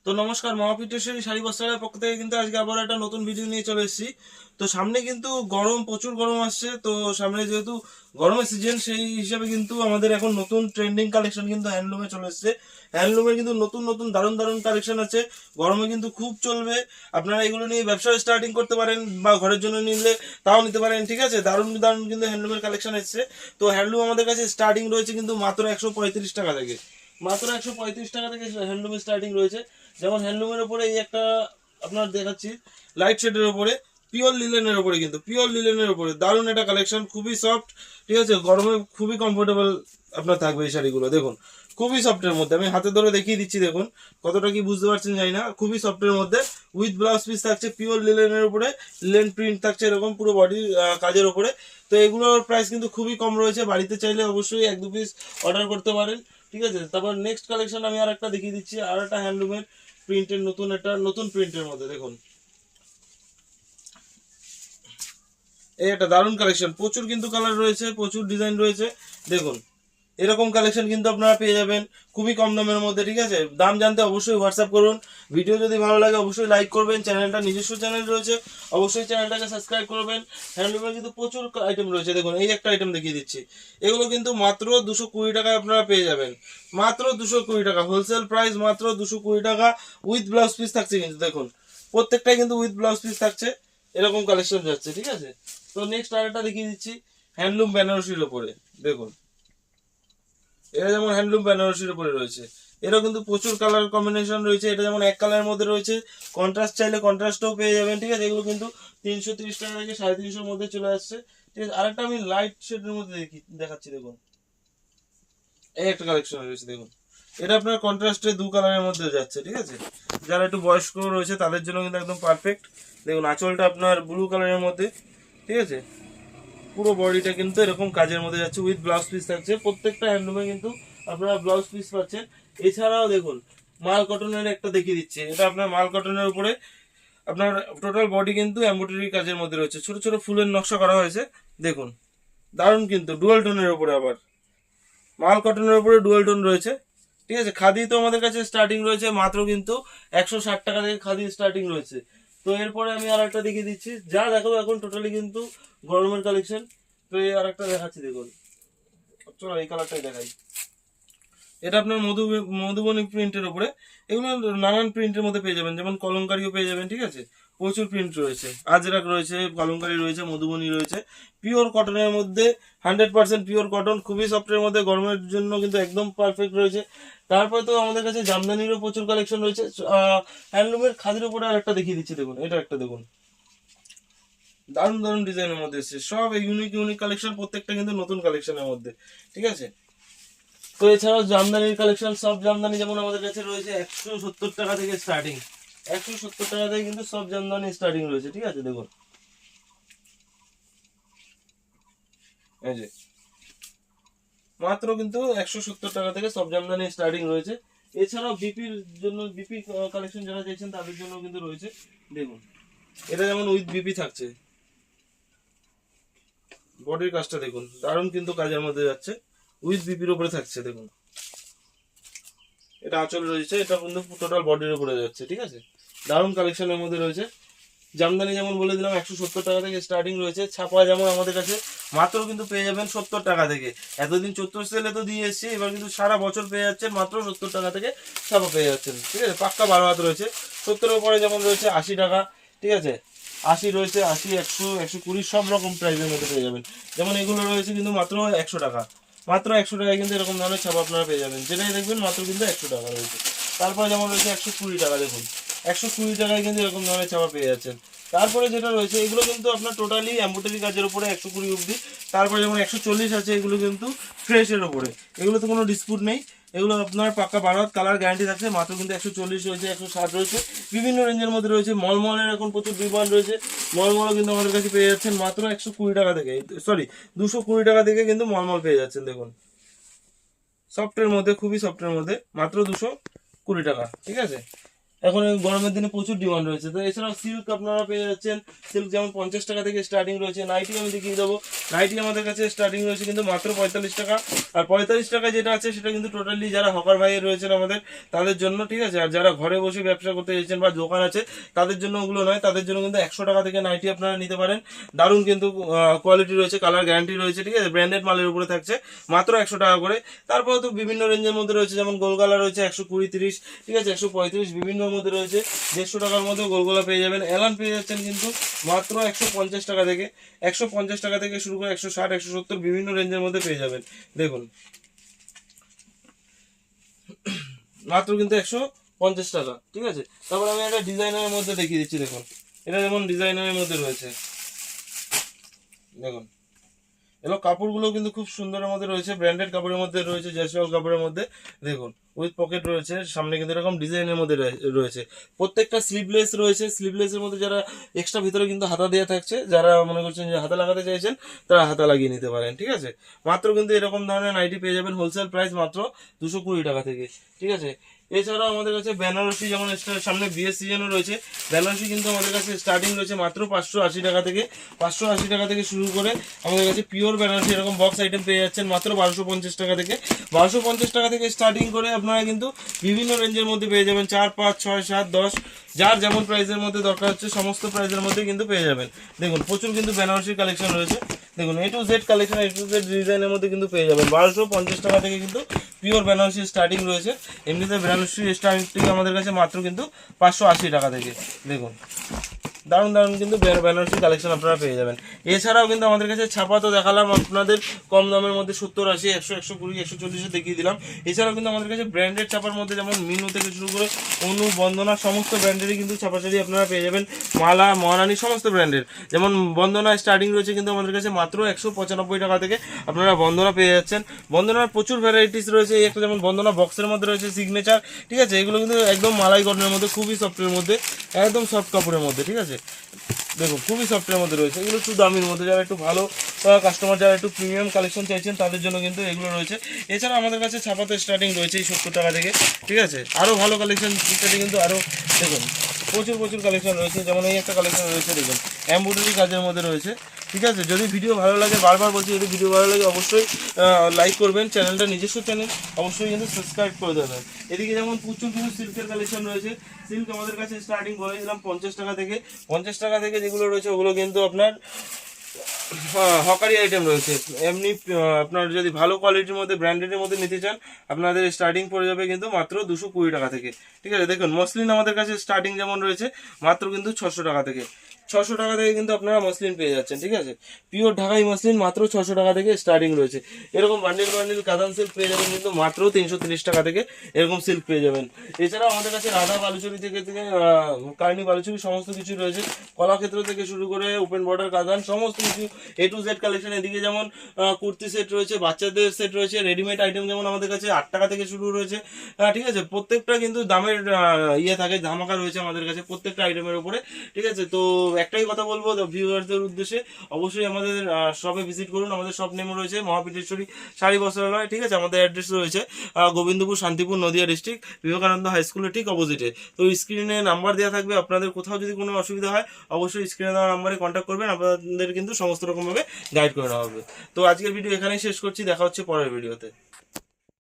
তো নমস্কার, মহাপীঠেশ্বরী শাড়ি বস্ত্রালয়ের পক্ষ থেকে কিন্তু আজকে আবার একটা নতুন ভিডিও নিয়ে চলে এসেছি। তো সামনে কিন্তু গরম, প্রচুর গরম আসছে। তো সামনে যেহেতু গরমের সিজন, সেই হিসাবে কিন্তু আমাদের এখন নতুন ট্রেন্ডিং কালেকশন কিন্তু হ্যান্ডলুমে চলে এসেছে। হ্যান্ডলুমের কিন্তু নতুন নতুন দারুণ দারুণ কালেকশন আছে, গরমে কিন্তু খুব চলবে। আপনারা এগুলো নিয়ে ব্যবসা স্টার্টিং করতে পারেন বা ঘরের জন্য নিলে তাও নিতে পারেন, ঠিক আছে। দারুণ দারুণ কিন্তু হ্যান্ডলুমের কালেকশন এসেছে। তো হ্যান্ডলুম আমাদের কাছে স্টার্টিং রয়েছে কিন্তু মাত্র 135 টাকা থেকে। মাত্র 135 টাকা থেকে হ্যান্ডলুমের স্টার্টিং রয়েছে। যেমন হ্যান্ডলুমের উপরে এই একটা আপনার দেখাচ্ছি, লাইট শেডের উপরে, পিওর লিলেনের উপরে, কিন্তু পিওর লিলেনের উপরে দারুণ একটা কালেকশন, খুবই সফট, ঠিক আছে। গরমে খুবই কমফোর্টেবল আপনার থাকবে এই শাড়িগুলো। দেখুন খুবই সফটের মধ্যে, আমি হাতে ধরে দেখিয়ে দিচ্ছি, দেখুন কতটা কি বুঝতে পারছেন জানি না। খুবই সফটের মধ্যে উইথ ব্লাউজ পিস থাকছে পিওর লিলেনের উপরে, লিলেন প্রিন্ট থাকছে এরকম পুরো বডি কাজের উপরে। তো এগুলোর প্রাইস কিন্তু খুবই কম রয়েছে, বাড়িতে চাইলে অবশ্যই 1-2 পিস অর্ডার করতে পারেন, ঠিক আছে। তারপর নেক্সট কালেকশন আমি আর একটা দেখিয়ে দিচ্ছি, আর একটা হ্যান্ডলুমের প্রিন্টের নতুন, একটা নতুন প্রিন্টের মধ্যে দেখুন এই একটা দারুণ কালেকশন। প্রচুর কিন্তু কালার রয়েছে, প্রচুর ডিজাইন রয়েছে। দেখুন এরকম কালেকশন কিন্তু আপনারা পেয়ে যাবেন খুবই কম দামের মধ্যে, ঠিক আছে। দাম জানতে অবশ্যই হোয়াটসঅ্যাপ করুন। ভিডিও যদি ভালো লাগে অবশ্যই লাইক করবেন। চ্যানেলটা নিজস্ব চ্যানেল রয়েছে, অবশ্যই চ্যানেলটাকে সাবস্ক্রাইব করবেন। হ্যান্ডলুমের কিন্তু প্রচুর আইটেম রয়েছে। দেখুন এই একটা আইটেম দেখিয়ে দিচ্ছি, এগুলো কিন্তু মাত্র 220 টাকায় আপনারা পেয়ে যাবেন। মাত্র 220 টাকা হোলসেল প্রাইস, মাত্র 220 টাকা। উইথ ব্লাউজ পিস থাকছে কিন্তু, দেখুন প্রত্যেকটাই কিন্তু উইথ ব্লাউজ পিস থাকছে, এরকম কালেকশন যাচ্ছে, ঠিক আছে। তো নেক্সট আরেকটা দেখিয়ে দিচ্ছি হ্যান্ডলুম বেনারসির উপরে। দেখুন এটা যেমন হ্যান্ডলুম বেনারসির উপরে রয়েছে, এরও কিন্তু প্রচুর কালার কম্বিনেশন রয়েছে। এটা যেমন এক কালারের মধ্যে রয়েছে, কন্ট্রাস্ট চাইলে কন্ট্রাস্টও পেয়ে যাবেন, ঠিক আছে। এগুলো কিন্তু 330 টাকা থেকে 350-এর মধ্যে চলে আসছে, ঠিক আছে। আরেকটা আমি লাইট শেডের মধ্যে দেখাচ্ছি, দেখুন এই একটা কালেকশন রয়েছে। দেখুন এটা আপনার কন্ট্রাস্টে 2 কালারের মধ্যে যাচ্ছে, ঠিক আছে। যারা একটু বয়স্ক রয়েছে তাদের জন্য কিন্তু একদম পারফেক্ট। দেখুন আঁচলটা আপনার ব্লু কালারের মধ্যে, ঠিক আছে। পুরো বডিটা কিন্তু এরকম কাজের মধ্যে যাচ্ছে, উইথ ব্লাউজ পিস থাকছে। প্রত্যেকটা হ্যান্ডলুমে কিন্তু আপনারা ব্লাউজ পিস পাচ্ছেন। এছাড়াও দেখুন মাল কটনের একটা দেখিয়ে দিচ্ছে, এটা আপনার মাল কটনের উপরে আপনার টোটাল বডি কিন্তু এমব্রয়ডারি কাজের মধ্যে রয়েছে, ছোট ছোট ফুলের নকশা করা হয়েছে। দেখুন দারুণ কিন্তু, ডুয়াল টোনের উপরে, আবার মাল কটনের উপরে ডুয়াল টোন রয়েছে, ঠিক আছে। খাদি তো আমাদের কাছে স্টার্টিং রয়েছে মাত্র কিন্তু 160 টাকা থেকে খাদি স্টার্টিং রয়েছে। তো এরপরে আমি আর একটা দেখিয়ে দিচ্ছি, যা দেখাবো এখন টোটালি কিন্তু গরমের কালেকশন। তো এই আর একটা দেখাচ্ছি, দেখুন চলো এই কালারটাই দেখাই। এটা আপনার মধুবনী প্রিন্টের উপরে, এগুলো নানান প্রিন্টের মধ্যে পেয়ে যাবেন, যেমন কলমকারিও পেয়ে যাবেন, ঠিক আছে। প্রচুর প্রিন্ট রয়েছে, আজরাক রয়েছে, কলমকারি রয়েছে, মধুবনী রয়েছে। পিওর কটনের মধ্যে 100% পিওর কটন, খুবই সফটের মধ্যে, গরমের জন্য কিন্তু একদম পারফেক্ট রয়েছে। তারপরে তো আমাদের কাছে জামদানিরও প্রচুর কালেকশন রয়েছে। হ্যান্ডলুমের খাদির উপরে আর একটা দেখিয়ে দিচ্ছি, দেখুন এটা একটা দেখুন দারুণ দারুণ ডিজাইনের মধ্যে এসেছে, সব ইউনিক ইউনিক কালেকশন, প্রত্যেকটা কিন্তু নতুন কালেকশনের মধ্যে, ঠিক আছে। তো এছাড়াও জামদানির কালেকশন, সব জামদানি যেমন আমাদের কাছে রয়েছে 170 টাকা থেকে স্টার্টিং। 170 টাকা থেকে কিন্তু সব জামদানি স্টার্টিং রয়েছে, ঠিক আছে। দেখুন এই যে মাত্র কিন্তু 170 টাকা থেকে সব জামদানি স্টার্টিং রয়েছে। এছাড়াও বিপির জন্য, বিপি কালেকশন যারা চাইছেন তাদের জন্য কিন্তু রয়েছে। দেখুন এটা যেমন উইথ বিপি থাকছে, বডির কাজটা দেখুন দারুণ কিন্তু কাজের মধ্যে যাচ্ছে, উইথ বিপির উপরে থাকছে। দেখুন এটা আঁচল রয়েছে, এটা কিন্তু টোটাল বডির উপরে যাচ্ছে, ঠিক আছে। দারুণ কালেকশনের মধ্যে রয়েছে। জামদানি যেমন বলে দিলাম 170 টাকা থেকে স্টার্টিং রয়েছে। ছাপা যেমন আমাদের কাছে মাত্র কিন্তু পেয়ে যাবেন 70 টাকা থেকে। এতদিন 74 সেলে তো দিয়ে এসেছি, এবার কিন্তু সারা বছর পেয়ে যাচ্ছেন মাত্র 70 টাকা থেকে ছাপা পেয়ে যাচ্ছেন, ঠিক আছে। পাক্কা 12 হাত রয়েছে। 70-এর পরে যেমন রয়েছে 80 টাকা, ঠিক আছে। 80 রয়েছে, 80, 100, 120 সব রকম প্রাইসের মধ্যে পেয়ে যাবেন। যেমন এগুলো রয়েছে কিন্তু মাত্র 100 টাকা। মাত্র 100 টাকায় কিন্তু এরকম ধরনের ছাপা আপনারা পেয়ে যাবেন, যেটাই দেখবেন মাত্র কিন্তু 100 টাকা রয়েছে। তারপরে যেমন রয়েছে 120 টাকা, দেখুন 120 টাকায় কিন্তু এরকম ধরনের ছাপা পেয়ে যাচ্ছেন। তারপরে যেটা রয়েছে এগুলো কিন্তু আপনার টোটালি এমব্রয়ডারি কাজের উপরে 120 অবধি। তারপরে যেমন 140 আছে, এগুলো কিন্তু ফ্রেশের উপরে, এগুলো তো কোনো ডিসপুট নেই। এগুলো আপনার পাক্কা 12 হাত কালার গ্যারান্টি থাকছে। মাত্র কিন্তু 140 রয়েছে, 160 রয়েছে, বিভিন্ন রেঞ্জের মধ্যে রয়েছে। মলমলের এখন প্রচুর ডিমান্ড রয়েছে, মলমলও কিন্তু আমাদের কাছে পেয়ে যাচ্ছেন মাত্র 120 টাকা থেকে, সরি 220 টাকা থেকে কিন্তু মলমল পেয়ে যাচ্ছেন। দেখুন সফটের মধ্যে, খুবই সফটের মধ্যে মাত্র 220 টাকা, ঠিক আছে। এখন এই গরমের দিনে প্রচুর ডিমান্ড রয়েছে। তো এছাড়াও সিল্ক আপনারা পেয়ে যাচ্ছেন, সিল্ক যেমন 50 টাকা থেকে স্টার্টিং রয়েছে। নাইটি আমি দেখিয়ে দেবো, নাইটি আমাদের কাছে স্টার্টিং রয়েছে কিন্তু মাত্র 45 টাকা। আর 45 টাকা যেটা আছে সেটা কিন্তু টোটালি যারা হকার ভাই রয়েছেন আমাদের তাদের জন্য, ঠিক আছে। আর যারা ঘরে বসে ব্যবসা করতে চাইছেন বা দোকান আছে তাদের জন্য ওগুলো নয়, তাদের জন্য কিন্তু 100 টাকা থেকে নাইটি আপনারা নিতে পারেন। দারুণ কিন্তু কোয়ালিটি রয়েছে, কালার গ্যারান্টি রয়েছে, ঠিক আছে। ব্র্যান্ডেড মালের উপরে থাকছে মাত্র 100 টাকা করে। তারপরে তো বিভিন্ন রেঞ্জের মধ্যে রয়েছে, যেমন গোলগালা রয়েছে 120, 30, ঠিক আছে, 135, বিভিন্ন মধ্যে রয়েছে। 150 টাকার মধ্যে গোলগোলা পেয়ে যাবেন। এলান পেয়ে যাচ্ছেন কিন্তু মাত্র 150 টাকা থেকে, 150 টাকা থেকে শুরু করে 160, 170 বিভিন্ন রেঞ্জের মধ্যে পেয়ে যাবেন। দেখুন মাত্র কিন্তু 150 টাকা, ঠিক আছে। তারপর আমি একটা ডিজাইনারের মধ্যে দেখিয়ে দিচ্ছি। দেখুন এটা যেমন ডিজাইনারের মধ্যে রয়েছে, দেখুন এগুলো কাপড়গুলো কিন্তু খুব সুন্দরের মধ্যে রয়েছে, ব্র্যান্ডেড কাপড়ের মধ্যে রয়েছে, জ্যাসওয়াল কাপড়ের মধ্যে। দেখুন উইথ পকেট রয়েছে, সামনে কিন্তু এরকম ডিজাইনের মধ্যে রয়েছে। প্রত্যেকটা স্লিভলেস রয়েছে, স্লিভলেসের মধ্যে যারা এক্সট্রা ভিতরে কিন্তু হাতা দেওয়া থাকছে, যারা মনে করছেন যে হাতা লাগাতে চাইছেন তারা হাতা লাগিয়ে নিতে পারেন, ঠিক আছে। মাত্র কিন্তু এরকম ধরনের নাইটি পেয়ে যাবেন হোলসেল প্রাইস মাত্র 220 টাকা থেকে, ঠিক আছে। এছাড়াও আমাদের কাছে বেনারসি, যেমন সামনে বিয়ের সিজনও রয়েছে, বেনারসি কিন্তু আমাদের কাছে স্টার্টিং রয়েছে মাত্র 580 টাকা থেকে। 580 টাকা থেকে শুরু করে আমাদের কাছে পিওর বেনারসি এরকম বক্স আইটেম পেয়ে যাচ্ছেন মাত্র 1250 টাকা থেকে। 1250 টাকা থেকে স্টার্টিং করে আপনারা কিন্তু বিভিন্ন রেঞ্জের মধ্যে পেয়ে যাবেন, 4, 5, 6, 7, 10, যার যেমন প্রাইসের মধ্যে দরকার হচ্ছে সমস্ত প্রাইসের মধ্যে কিন্তু পেয়ে যাবেন। দেখুন প্রচুর কিন্তু বেনারসি কালেকশন রয়েছে। দেখুন A to Z collection, A to Z ডিজাইনের মধ্যে কিন্তু পেয়ে যাবেন। 1250 টাকা থেকে কিন্তু পিওর বেনারসি স্টার্টিং রয়েছে। এমনিতে বেনারসি স্টার্টিং আমাদের কাছে মাত্র কিন্তু 580 টাকা থেকে। দেখুন দারুণ দারুণ কিন্তু বেনারসি কালেকশন আপনারা পেয়ে যাবেন। এছাড়াও কিন্তু আমাদের কাছে ছাপা তো দেখালাম আপনাদের কম দামের মধ্যে, 70, 80, 100, 120, 140 দেখিয়ে দিলাম। এছাড়াও কিন্তু আমাদের কাছে ব্র্যান্ডেড ছাপার মধ্যে যেমন মিনু থেকে শুরু করে অনু, বন্দনা সমস্ত ব্র্যান্ডেরই কিন্তু ছাপাচারি আপনারা পেয়ে যাবেন। মালা, মহারানী সমস্ত ব্র্যান্ডের, যেমন বন্দনা স্টার্টিং রয়েছে কিন্তু আমাদের কাছে মাত্র 195 টাকা থেকে আপনারা বন্দনা পেয়ে যাচ্ছেন। বন্দনার প্রচুর ভ্যারাইটিস রয়েছে। এই একটা যেমন বন্দনা বক্সের মধ্যে রয়েছে সিগনেচার, ঠিক আছে। এগুলো কিন্তু একদম মালাই কটনের মধ্যে, খুবই সফটের মধ্যে, একদম সফট কাপড়ের মধ্যে, ঠিক আছে। দেখুন খুবই সফটের মধ্যে রয়েছে, এগুলো একটু দামির মধ্যে, যারা একটু ভালো কাস্টমার, যারা একটু প্রিমিয়াম কালেকশন চাইছেন তাদের জন্য কিন্তু এগুলো রয়েছে। এছাড়া আমাদের কাছে ছাপাতে স্টার্টিং রয়েছে এই 70 টাকা থেকে, ঠিক আছে। আরও ভালো কালেকশন ইত্যাদি কিন্তু আরও দেখুন প্রচুর প্রচুর কালেকশন রয়েছে। যেমন এই একটা কালেকশন রয়েছে, দেখুন এমব্রয়ডারি কাজের মধ্যে রয়েছে, ঠিক আছে। যদি ভিডিও ভালো লাগে, বারবার বলছি, যদি ভিডিও ভালো লাগে অবশ্যই লাইক করবেন, চ্যানেলটা নিজস্ব চ্যানেল অবশ্যই কিন্তু সাবস্ক্রাইব করে দেবেন। এদিকে যেমন প্রচুর কিন্তু সিল্কের কালেকশন রয়েছে। সিল্ক আমাদের কাছে স্টার্টিং বলে দিলাম 50 টাকা থেকে। 50 টাকা থেকে যেগুলো রয়েছে ওগুলো কিন্তু আপনার হকারি আইটেম রয়েছে। এমনি আপনার যদি ভালো কোয়ালিটির মধ্যে ব্র্যান্ডেডের মধ্যে নিতে চান আপনাদের স্টার্টিং পড়ে যাবে কিন্তু মাত্র 220 টাকা থেকে, ঠিক আছে। দেখুন মসলিন আমাদের কাছে স্টার্টিং যেমন রয়েছে মাত্র কিন্তু 600 টাকা থেকে। 600 টাকা থেকে কিন্তু আপনারা মসলিন পেয়ে যাচ্ছেন, ঠিক আছে। পিওর ঢাকাই মসলিন মাত্র 600 টাকা থেকে স্টার্টিং রয়েছে। এরকম বান্ডিল বান্ডিল কাতান সিল্ক পেয়ে যাবেন কিন্তু মাত্র 330 টাকা থেকে এরকম সিল্ক পেয়ে যাবেন। এছাড়াও আমাদের কাছে রাধা বালুচরি থেকে কার্নি বালুচরি সমস্ত কিছু রয়েছে। কলাক্ষেত্র থেকে শুরু করে ওপেন বর্ডার কাতান সমস্ত কিছু A to Z কালেকশন। এদিকে যেমন কুর্তি সেট রয়েছে, বাচ্চাদের সেট রয়েছে, রেডিমেড আইটেম যেমন আমাদের কাছে 8 টাকা থেকে শুরু রয়েছে, ঠিক আছে। প্রত্যেকটা কিন্তু দামের ইয়ে থাকে, ধামাকা রয়েছে আমাদের কাছে প্রত্যেকটা আইটেমের উপরে, ঠিক আছে। তো একটাই কথা বলবো ভিউয়ারদের উদ্দেশ্যে, অবশ্যই আমাদের শপে ভিজিট করুন। আমাদের শপ নেম রয়েছে মহাপীঠেশ্বরী শাড়ি বস্ত্রালয়, ঠিক আছে। আমাদের অ্যাড্রেস রয়েছে গোবিন্দপুর, শান্তিপুর, নদিয়া ডিস্ট্রিক্ট, বিবেকানন্দ হাই স্কুলের ঠিক অপোজিটে। তো স্ক্রিনে নাম্বার দেওয়া থাকবে, আপনাদের কোথাও যদি কোনো অসুবিধা হয় অবশ্যই স্ক্রিনে দেওয়া নাম্বারে কন্ট্যাক্ট করবেন, আপনাদের কিন্তু সমস্ত রকমভাবে গাইড করে নেওয়া হবে। তো আজকের ভিডিও এখানেই শেষ করছি, দেখা হচ্ছে পরের ভিডিওতে।